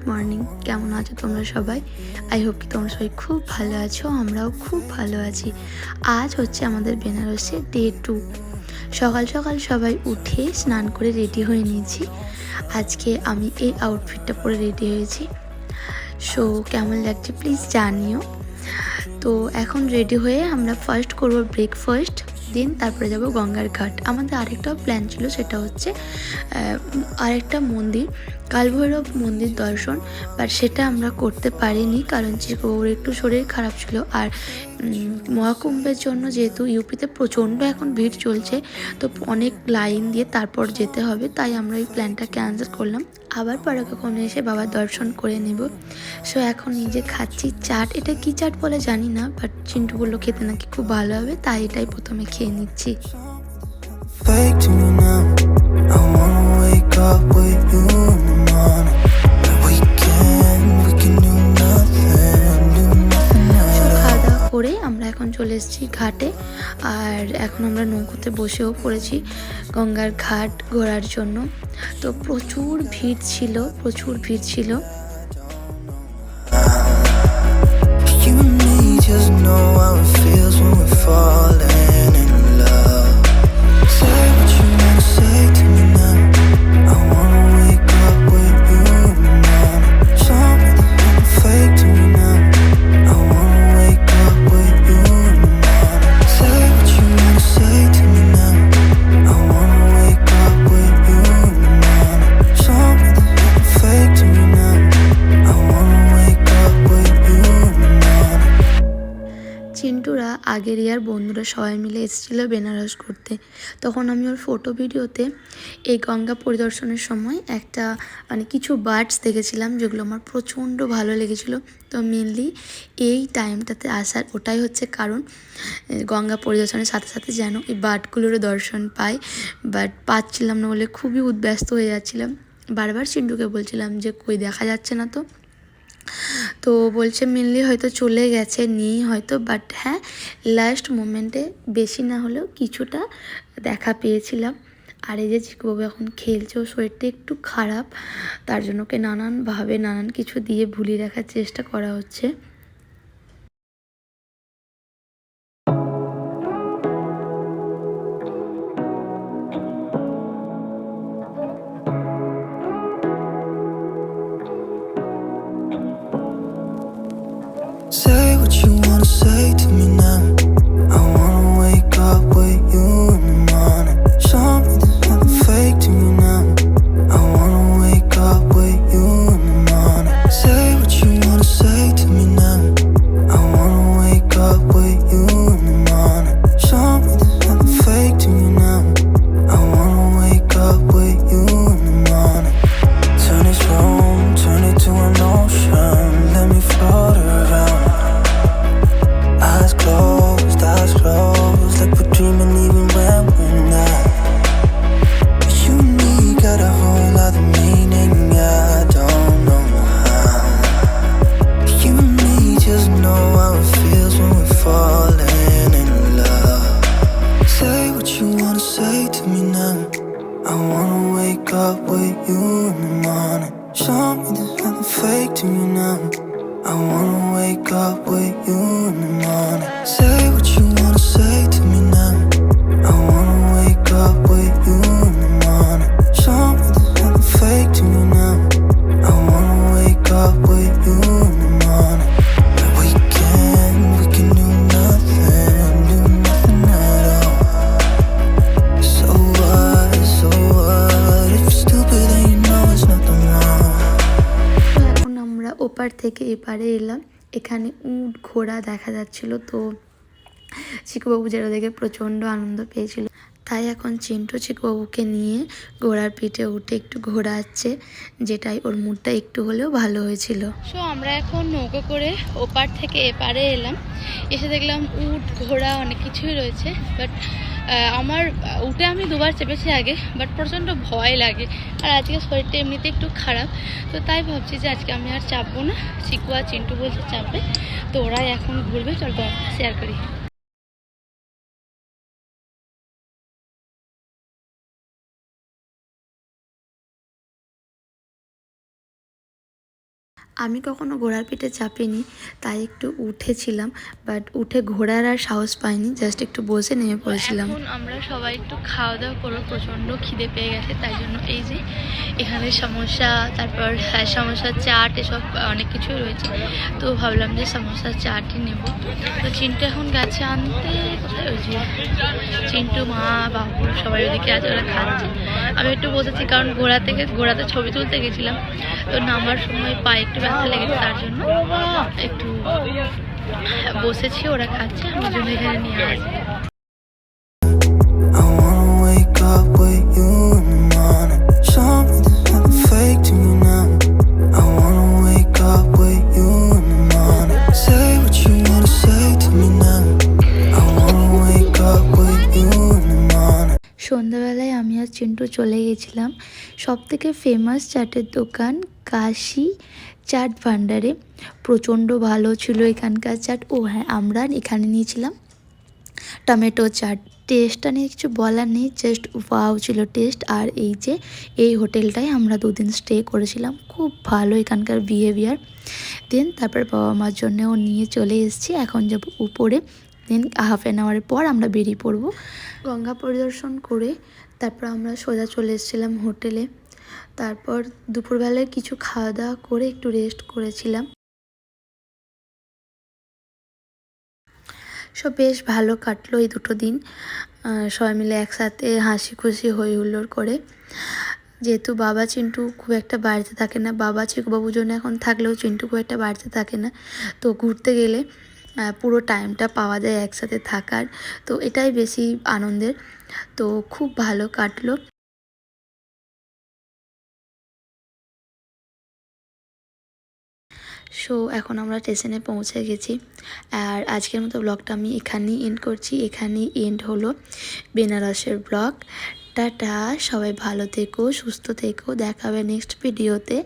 Morning, কেমন আছো তোমরা সবাই? আই হোপ কি তোমরা সবাই খুব ভালো আছো, আমরাও খুব ভালো আছি। আজ হচ্ছে আমাদের বেনারসে ডে 2। সকাল সকাল সবাই উঠে স্নান করে রেডি হয়ে নিয়েছি। আজকে আমি এই আউটফিটটা পরে রেডি হয়েছি। সো কেমন লাগছে প্লিজ জানিও। তো এখন রেডি হয়ে আমরা ফার্স্ট করব ব্রেকফাস্ট, দেন তারপরে যাব গঙ্গার ঘাট। আমাদের আরেকটাও প্ল্যান ছিল, সেটা হচ্ছে আরেকটা মন্দির, কালভৈরব মন্দির দর্শন, বাট সেটা আমরা করতে পারিনি কারণ ওর একটু শরীর খারাপ ছিল। আর মহাকুম্ভের জন্য যেহেতু ইউপিতে প্রচণ্ড এখন ভিড় চলছে, তো অনেক লাইন দিয়ে তারপর যেতে হবে, তাই আমরা এই প্ল্যানটা ক্যান্সেল করলাম। আবার পরে কখনো এসে বাবার দর্শন করে নেব। সো এখন নিজে খাচ্ছি চাট, এটা কি চাট বলে জানি না, বাট চিন্টু বললো খেতে নাকি খুব ভালো হবে, তাই এটাই প্রথমে খেয়ে নিচ্ছি। করে আমরা এখন চলে এসেছি ঘাটে, আর এখন আমরা নৌকোতে বসেও পড়েছি গঙ্গার ঘাট ঘোরার জন্য। তো প্রচুর ভিড় ছিল। চিন্টুরা আগের ইয়ার বন্ধুরা সবাই মিলে এসেছিলো বেনারস ঘুরতে। তখন আমি ওর ফটো ভিডিওতে এই গঙ্গা পরিদর্শনের সময় একটা কিছু বার্ডস দেখেছিলাম, যেগুলো আমার প্রচণ্ড ভালো লেগেছিলো। তো মেনলি এই টাইমটাতে আসার ওটাই হচ্ছে কারণ, গঙ্গা পরিদর্শনের সাথে সাথে যেন এই বার্ডগুলোরও দর্শন পাই। বাট পাচ্ছিলাম না বলে খুবই উদ্ব্যস্ত হয়ে যাচ্ছিলাম। বারবার চিন্টুকে বলছিলাম যে কই দেখা যাচ্ছে না তো। তো বলছে মেনলি হয়তো চলে গেছে, নেই হয়তো, বাট হ্যাঁ লাস্ট মোমেন্টে বেশি না হলেও কিছুটা দেখা পেয়েছিলাম। আর এই যে চিকুবাবু এখন খেলছে, ও শরীরটা একটু খারাপ, তার জন্য ওকে নানানভাবে নানান কিছু দিয়ে ভুলিয়ে রাখার চেষ্টা করা হচ্ছে। Say what you wanna say to me now. I wanna wake up with you in the morning. Show me there's nothing fake to me now. I wanna wake up with you in the morning. Say what you wanna say to me now. I wanna wake up with you in the morning. Show me there's nothing fake to me now. I wanna wake up with you in the morning. Turn this room, turn it to an ocean. Let me float around. Eyes closed, like we're dreaming even when we're not. You and me got a whole other meaning, I don't know how. You and me just know how it feels when we're falling in love. Say what you wanna say to me now. I wanna wake up with you in the morning. Show me there's nothing fake to me now. I wanna wake up with you in the morning. Say what you wanna say to me now. I wanna wake up with you in the morning. Show me there's nothing fake to me now. I wanna wake up with you in the morning. We can do nothing at all. So what, if you're stupid then you know it's nothing wrong. এখন আমরা ওপার থেকে এপারে এলাম, এখানে উট ঘোড়া দেখা যাচ্ছিল। তো চিকুবাবু যেটা দেখে প্রচণ্ড আনন্দ পেয়েছিল, তাই এখন চিন্টু চিকুবাবুকে নিয়ে ঘোড়ার পিঠে উঠে একটু ঘোরাচ্ছে, যেটাই ওর মুডটা একটু হলেও ভালো হয়েছিল। সো আমরা এখন নৌকো করে ওপার থেকে এপারে এলাম, এসে দেখলাম উট ঘোড়া অনেক কিছুই রয়েছে। বাট আমার উঠে আমি দুবার চেপেছি আগে, বাট প্রচণ্ড ভয় লাগে। আর আজকে শরীরটা এমনিতে একটু খারাপ, তো তাই ভাবছি যে আজকে আমি আর চাপবো না। চিকু আর চিন্টু বলছে চাপবে, তো ওরাই এখন ঘুরবে। চল শেয়ার করি। আমি কখনো ঘোড়ার পিঠে চাপিনি, তাই একটু উঠেছিলাম, বাট উঠে ঘোড়ার আর সাহস পাইনি, জাস্ট একটু বসে নেমে পড়েছিলাম। এখন আমরা সবাই একটু খাওয়া দাওয়া করবো, প্রচণ্ড খিদে পেয়ে গেছে, তাই জন্য এই যে এখানে সমোসা, তারপর সমোসা চাট, এসব অনেক কিছুই রয়েছে। তো ভাবলাম যে সমোসা চাটই নেব। তো চিন্টু এখন গেছে আনতে, কোথায় হয়েছে চিন্টু, মা, বাবু সবাই ওদিকে আছে, ওরা খাচ্ছে। আমি একটু বসেছি, কারণ ঘোড়াতে ছবি তুলতে গেছিলাম, তো নামার সময় পায়ে একটু ব্যথা লেগেছে, তার জন্য একটু বসেছি, ওরা খাচ্ছে, আমার জন্য এখানে নিয়ে আসবে। I wanna wake up with you in the morning. Show me there's nothing fake to me now. I wanna wake up with you in the morning. Say what you wanna say to me now. I wanna wake up with you in the morning. সন্ধ্যাবেলায় আমি আর চিন্টু চলে গেছিলাম সবথেকে famous চাটের দোকান কাশি চাট ভান্ডারে। প্রচণ্ড ভালো ছিল এখানকার চাট। ও হ্যাঁ, আমরা এখানে নিয়েছিলাম টমেটো চাট। টেস্টটা নিয়ে কিছু বলার নেই, জাস্ট ওয়াও ছিল টেস্ট। আর এই যে এই হোটেলটায় আমরা 2 দিন স্টে করেছিলাম, খুব ভালো এখানকার বিহেভিয়ার। দেন তারপর বাবা মার জন্যও নিয়ে চলে এসেছি, এখন যাব উপরে। দেন হাফ অ্যান আওয়ার পর আমরা বেরিয়ে পড়ব। গঙ্গা পরিদর্শন করে তারপর আমরা সোজা চলে এসেছিলাম হোটেলে। তারপর দুপুরবেলায় কিছু খাওয়া দাওয়া করে একটু রেস্ট করেছিলাম। সব বেশ ভালো কাটলো এই 2 দিন, সবাই মিলে একসাথে হাসি খুশি হই হুল্লোড় করে। যেহেতু বাবা চিন্টু খুব একটা বাড়িতে থাকে না, বাবা চিকুবাবুর জন্য এখন থাকলেও চিন্টু খুব একটা বাড়িতে থাকে না, তো ঘুরতে গেলে পুরো টাইমটা পাওয়া যায় একসাথে থাকার, তো এটাই বেশি আনন্দের। তো খুব ভালো কাটলো। সো এখন আমরা স্টেশনে পৌঁছে গেছি, আর আজকের মতো ব্লগটা আমি এখানেই এন্ড করছি। এখানেই এন্ড হলো বেনারসের ব্লগ। টাটা, সবাই ভালো থেকো, সুস্থ থেকো, দেখা হবে নেক্সট ভিডিওতে।